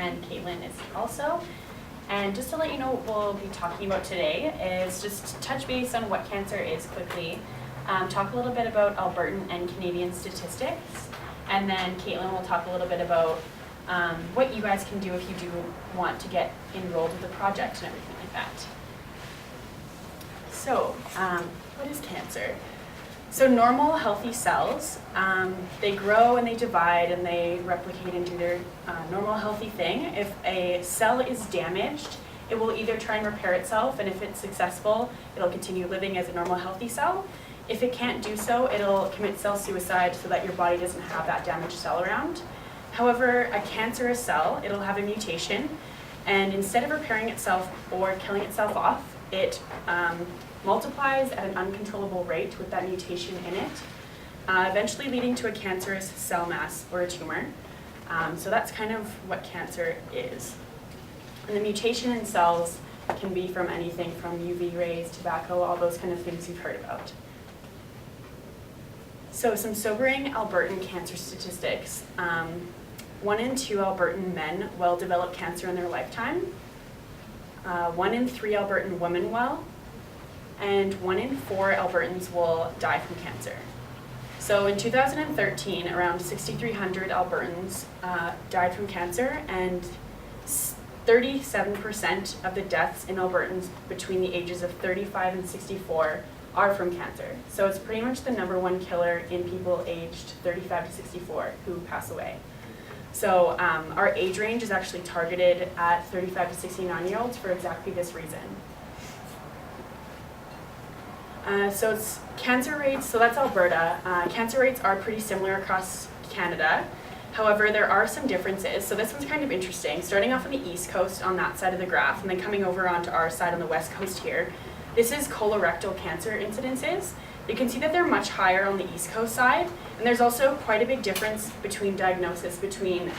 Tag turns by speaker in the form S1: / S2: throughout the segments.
S1: and Caitlin is also. And just to let you know what we'll be talking about today is just touch base on what cancer is quickly, talk a little bit about Albertan and Canadian statistics, and then Caitlin will talk a little bit about what you guys can do if you do want to get enrolled with the project and everything like that. So, what is cancer? So normal, healthy cells, they grow and they divide and they replicate and do their normal, healthy thing. If a cell is damaged, it will either try and repair itself, and if it's successful, it'll continue living as a normal, healthy cell. If it can't do so, it'll commit cell suicide so that your body doesn't have that damaged cell around. However, a cancerous cell, it'll have a mutation, and instead of repairing itself or killing itself off, it multiplies at an uncontrollable rate with that mutation in it, eventually leading to a cancerous cell mass or a tumor. So that's kind of what cancer is. And the mutation in cells can be from anything from UV rays, tobacco, all those kind of things you've heard about. So some sobering Albertan cancer statistics. 1 in 2 Albertan men will develop cancer in their lifetime. 1 in 3 Albertan women will. And 1 in 4 Albertans will die from cancer. So in 2013, around 6,300 Albertans died from cancer, and 37% of the deaths in Albertans between the ages of 35 and 64 are from cancer. So it's pretty much the #1 killer in people aged 35 to 64 who pass away. So our age range is actually targeted at 35 to 69-year-olds for exactly this reason. So it's cancer rates, so that's Alberta. Cancer rates are pretty similar across Canada. However, there are some differences. So this one's kind of interesting. Starting off on the east coast on that side of the graph, and then coming over onto our side on the west coast here, this is colorectal cancer incidences. You can see that they're much higher on the east coast side, and there's also quite a big difference between diagnosis between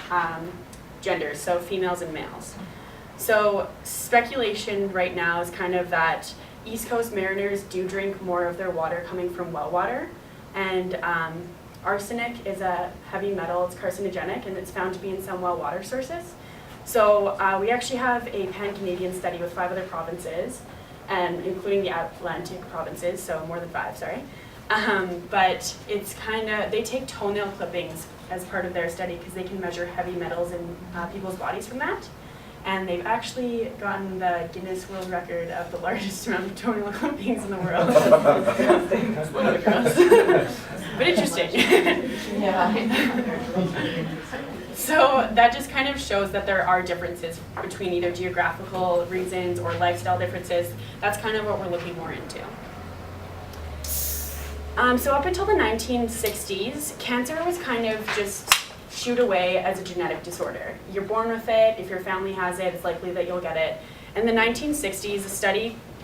S1: genders, so females and males. So speculation right now is kind of that East Coast mariners do drink more of their water coming from well water, and arsenic is a heavy metal, it's carcinogenic, and it's found to be in some well water sources. So we actually have a pan-Canadian study with 5 other provinces, and including the Atlantic provinces, so more than 5, sorry. But it's kind of, they take toenail clippings as part of their study because they can measure heavy metals in people's bodies from that. And they've actually gotten the Guinness World Record of the largest amount of toenail clippings in the world. That's one of the gross. But interesting. So that just kind of shows that there are differences between either geographical reasons or lifestyle differences. That's kind of what we're looking more into. So up until the 1960s, cancer was kind of just shooed away as a genetic disorder. You're born with it. If your family has it, it's likely that you'll get it. In the 1960s,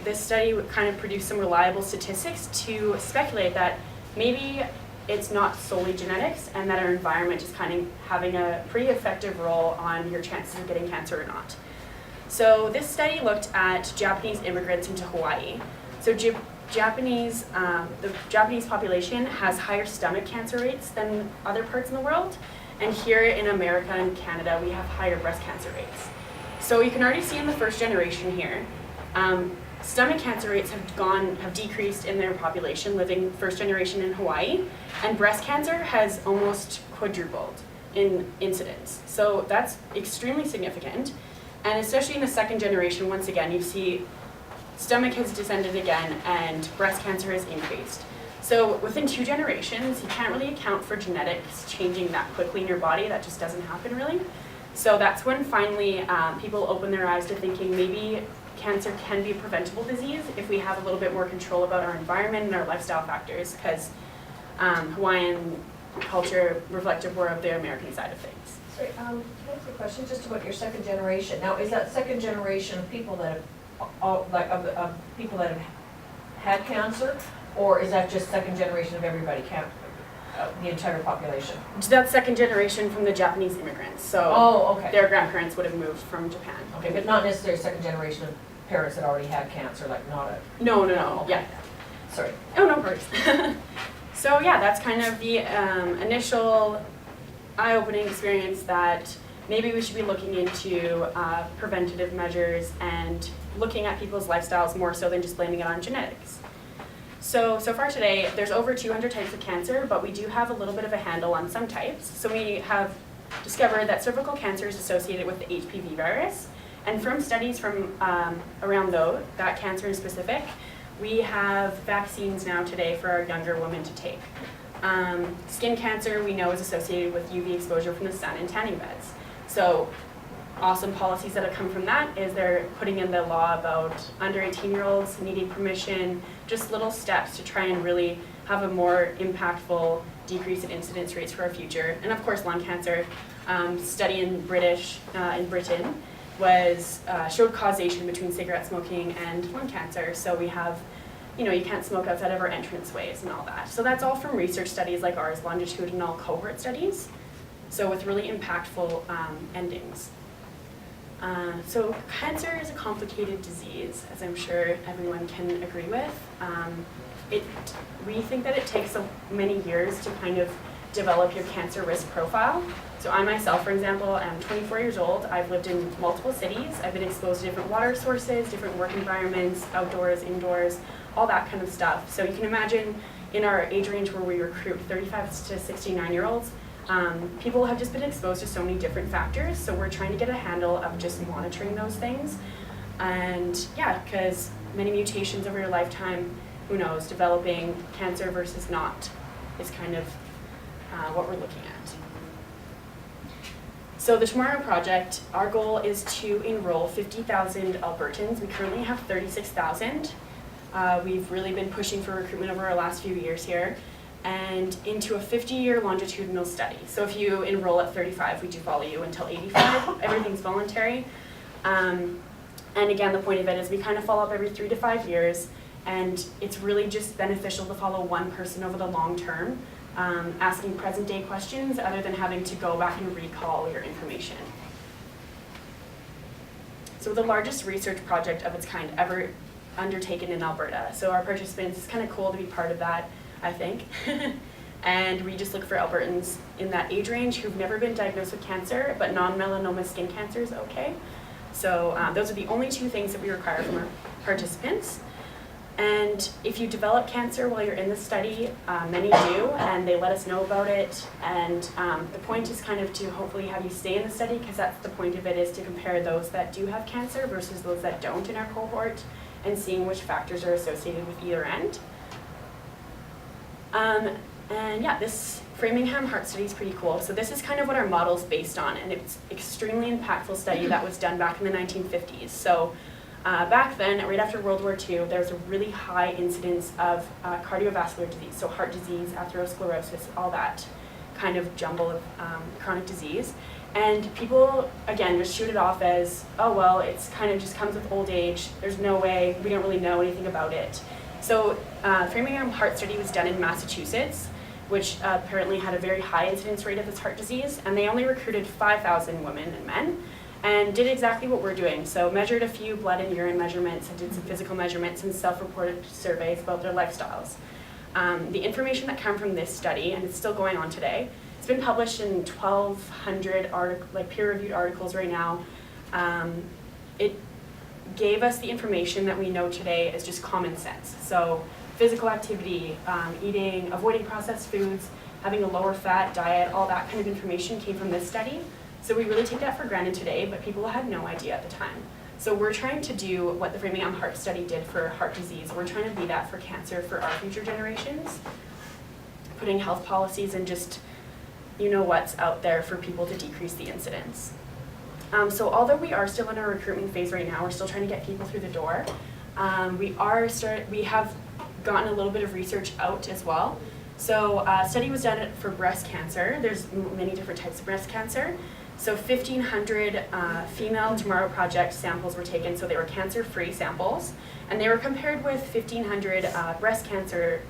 S1: this study kind of produced some reliable statistics to speculate that maybe it's not solely genetics and that our environment is kind of having a pretty effective role on your chances of getting cancer or not. So this study looked at Japanese immigrants into Hawaii. So the Japanese population has higher stomach cancer rates than other parts in the world. And here in America and Canada, we have higher breast cancer rates. So you can already see in the first generation here, stomach cancer rates have decreased in their population living first generation in Hawaii, and breast cancer has almost quadrupled in incidence. So that's extremely significant. And especially in the second generation, once again, you see stomach has descended again and breast cancer has increased. So within 2 generations, you can't really account for genetics changing that quickly in your body. That just doesn't happen really. So that's when finally people open their eyes to thinking maybe cancer can be a preventable disease if we have a little bit more control about our environment and our lifestyle factors, because Hawaiian culture reflected more of the American side of things.
S2: Sorry, can I ask a question just about your second generation? Now, is that second generation of people that have, people that have had cancer, or is that just second generation of everybody, the entire population?
S1: That's second generation from the Japanese immigrants. So their grandparents would have moved from Japan.
S2: Okay, but not necessarily second generation of parents that already had cancer, like not a...
S1: No.
S2: Okay.
S1: Yeah.
S2: Sorry.
S1: Oh, no worries. So yeah, that's kind of the initial eye-opening experience that maybe we should be looking into preventative measures and looking at people's lifestyles more so than just blaming it on genetics. So far today, there's over 200 types of cancer, but we do have a little bit of a handle on some types. So we have discovered that cervical cancer is associated with the HPV virus. And from studies from around that cancer in specific, we have vaccines now today for our younger women to take. Skin cancer we know is associated with UV exposure from the sun and tanning beds. So awesome policies that have come from that is they're putting in the law about under 18-year-olds needing permission, just little steps to try and really have a more impactful decrease in incidence rates for our future. And of course lung cancer, study in Britain showed causation between cigarette smoking and lung cancer. So we have, you can't smoke outside of our entranceways and all that. So that's all from research studies like ours, longitudinal cohort studies. So with really impactful endings. So cancer is a complicated disease, as I'm sure everyone can agree with. We think that it takes so many years to kind of develop your cancer risk profile. So I myself, for example, am 24 years old. I've lived in multiple cities. I've been exposed to different water sources, different work environments, outdoors, indoors, all that kind of stuff. So you can imagine in our age range where we recruit 35 to 69-year-olds, people have just been exposed to so many different factors, so we're trying to get a handle of just monitoring those things. And yeah, because many mutations over your lifetime, who knows, developing cancer versus not is kind of what we're looking at. So the Tomorrow Project, our goal is to enroll 50,000 Albertans. We currently have 36,000. We've really been pushing for recruitment over our last few years here, and into a 50-year longitudinal study. So if you enroll at 35, we do follow you until 85. Everything's voluntary. And again, the point of it is we kind of follow up every 3 to 5 years, and it's really just beneficial to follow one person over the long term, asking present day questions other than having to go back and recall your information. So the largest research project of its kind ever undertaken in Alberta. So our participants, it's kind of cool to be part of that, I think. And we just look for Albertans in that age range who've never been diagnosed with cancer, but non-melanoma skin cancer is okay. So those are the only 2 things that we require from our participants. And if you develop cancer while you're in the study, many do, and they let us know about it. And the point is kind of to hopefully have you stay in the study, because that's the point of it, is to compare those that do have cancer versus those that don't in our cohort, and seeing which factors are associated with either end. And yeah, this Framingham Heart Study is pretty cool. So this is kind of what our model is based on, and it's extremely impactful study that was done back in the 1950s. So back then, right after World War II, there was a really high incidence of cardiovascular disease, so heart disease, atherosclerosis, all that kind of jumble of chronic disease. And people, again, just shoot it off as, oh, well, it's kind of just comes with old age. There's no way, we don't really know anything about it. So Framingham Heart Study was done in Massachusetts, which apparently had a very high incidence rate of this heart disease, and they only recruited 5,000 women and men, and did exactly what we're doing. So measured a few blood and urine measurements, and did some physical measurements and self-reported surveys about their lifestyles. The information that came from this study, and it's still going on today, it's been published in 1,200 peer-reviewed articles right now. It gave us the information that we know today as just common sense. So physical activity, eating, avoiding processed foods, having a lower fat diet, all that kind of information came from this study. So we really take that for granted today, but people had no idea at the time. So we're trying to do what the Framingham Heart Study did for heart disease. We're trying to be that for cancer for our future generations, putting health policies and just, what's out there for people to decrease the incidence. So although we are still in our recruitment phase right now, we're still trying to get people through the door. We have gotten a little bit of research out as well. So a study was done for breast cancer. There's many different types of breast cancer. So 1,500 female Tomorrow Project samples were taken, so they were cancer-free samples, and they were compared with 1,500 breast cancer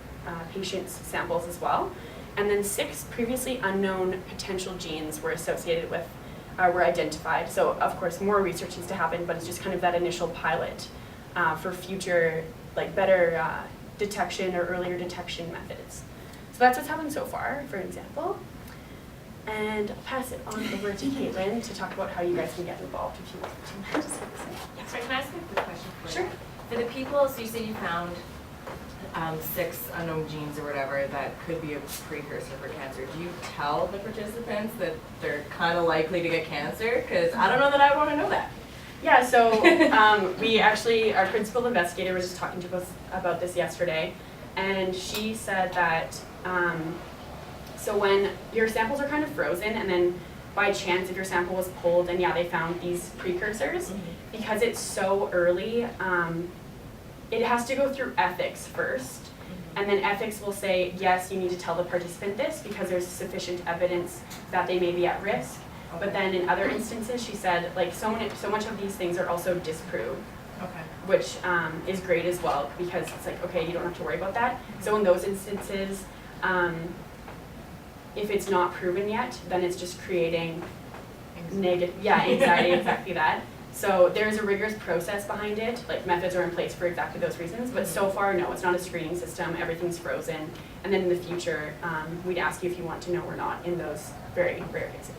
S1: patients' samples as well. And then 6 previously unknown potential genes were associated with, were identified. So of course more research needs to happen, but it's just kind of that initial pilot for future, better detection or earlier detection methods. So that's what's happened so far, for example. And I'll pass it on over to Caitlin to talk about how you guys can get involved if you want to.
S3: Sorry, can I ask a quick question for you?
S1: Sure.
S3: For the people, so you said you found 6 unknown genes or whatever that could be a precursor for cancer. Do you tell the participants that they're kind of likely to get cancer? Because I don't know that I want to know that.
S1: Yeah, so we actually, our principal investigator was just talking to us about this yesterday, and she said that so when your samples are kind of frozen, and then by chance if your sample was pulled and they found these precursors, because it's so early, it has to go through ethics first, and then ethics will say, yes, you need to tell the participant this because there's sufficient evidence that they may be at risk. But then in other instances, she said, like so much of these things are also disproved, which is great as well, because it's like, okay, you don't have to worry about that. So in those instances, if it's not proven yet, then it's just creating negative, anxiety, exactly that. So there's a rigorous process behind it, like methods are in place for exactly those reasons, but so far, no, it's not a screening system, everything's frozen. And then in the future, we'd ask you if you want to know or not in those very rare cases.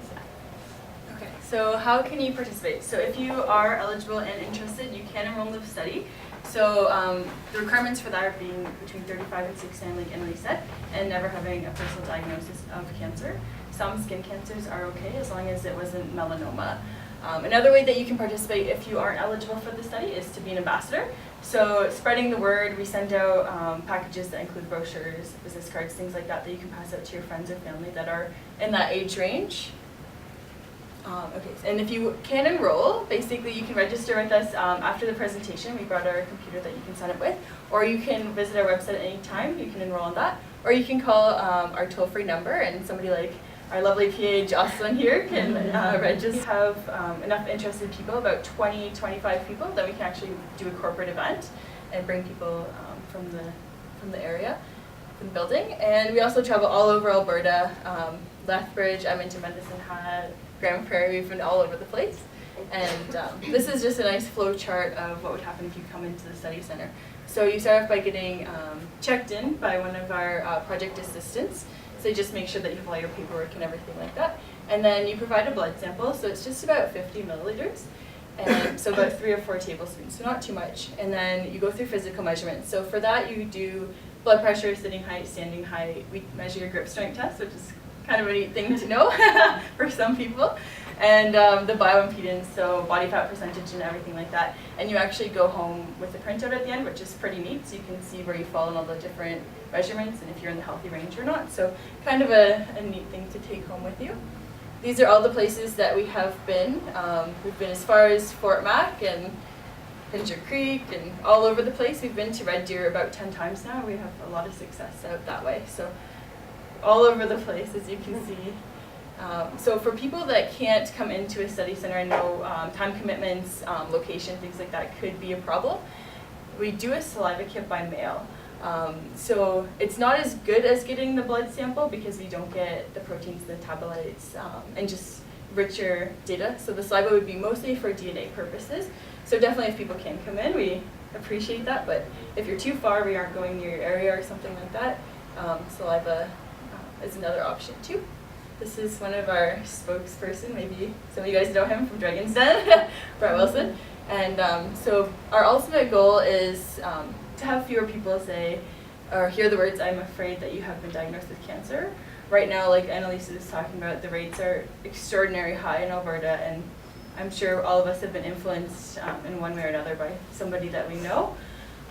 S4: Okay, so how can you participate? So if you are eligible and interested, you can enroll in the study. So the requirements for that are being between 35 and 60, like Emily said, and never having a personal diagnosis of cancer. Some skin cancers are okay as long as it wasn't melanoma. Another way that you can participate if you aren't eligible for the study is to be an ambassador. So spreading the word, we send out packages that include brochures, business cards, things like that you can pass out to your friends or family that are in that age range. Okay, and if you can enroll, basically you can register with us after the presentation. We brought our computer that you can sign up with, or you can visit our website at any time. You can enroll on that, or you can call our toll-free number, and somebody like our lovely PA Jocelyn here can register. We have enough interested people, about 20, 25 people, that we can actually do a corporate event and bring people from the area, from the building. And we also travel all over Alberta, Lethbridge, Edmonton, Medicine Hat, Grand Prairie. We've been all over the place. And this is just a nice flow chart of what would happen if you come into the study center. So you start off by getting checked in by one of our project assistants. So you just make sure that you have all your paperwork and everything like that. And then you provide a blood sample, so it's just about 50 milliliters. And so about 3 or 4 tablespoons, so not too much. And then you go through physical measurements. So for that you do blood pressure, sitting height, standing height. We measure your grip strength test, which is kind of a neat thing to know for some people. And the bioimpedance, so body fat percentage and everything like that. And you actually go home with a printout at the end, which is pretty neat, so you can see where you fall in all the different measurements and if you're in the healthy range or not. So kind of a neat thing to take home with you. These are all the places that we have been. We've been as far as Fort Mac and Pincher Creek and all over the place. We've been to Red Deer about 10 times now. We have a lot of success out that way. So all over the place, as you can see. So for people that can't come into a study center, I know time commitments, location, things like that could be a problem. We do a saliva kit by mail. So it's not as good as getting the blood sample because we don't get the proteins, the metabolites, and just richer data. So the saliva would be mostly for DNA purposes. So definitely if people can come in, we appreciate that. But if you're too far, we aren't going near your area or something like that, saliva is another option too. This is one of our spokesperson, maybe some of you guys know him from Dragon's Den, Brett Wilson. And so our ultimate goal is to have fewer people say or hear the words, "I'm afraid that you have been diagnosed with cancer." Right now, like Annalisa was talking about, the rates are extraordinarily high in Alberta, and I'm sure all of us have been influenced in one way or another by somebody that we know.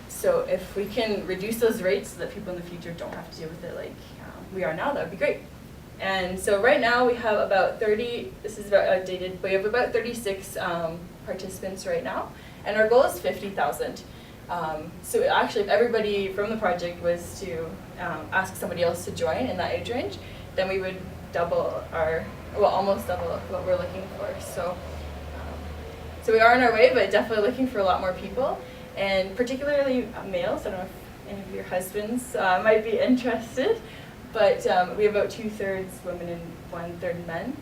S4: So if we can reduce those rates so that people in the future don't have to deal with it like we are now, that would be great. And so right now we have about 30, this is about outdated, but we have about 36 participants right now, and our goal is 50,000. So actually if everybody from the project was to ask somebody else to join in that age range, then we would double almost double what we're looking for. So, so we are on our way, but definitely looking for a lot more people, and particularly males. I don't know if any of your husbands might be interested. But we have about 2/3 women and 1/3 men.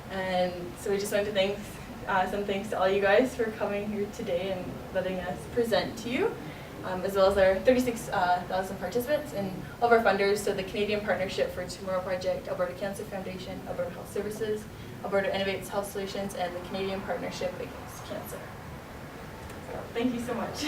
S4: And so we just want to thank some thanks to all you guys for coming here today and letting us present to you. as well as our 36,000 participants and all of our funders, so the Canadian Partnership for Tomorrow Project, Alberta Cancer Foundation, Alberta Health Services, Alberta Innovates Health Solutions, and the Canadian Partnership Against Cancer. So, thank you so much.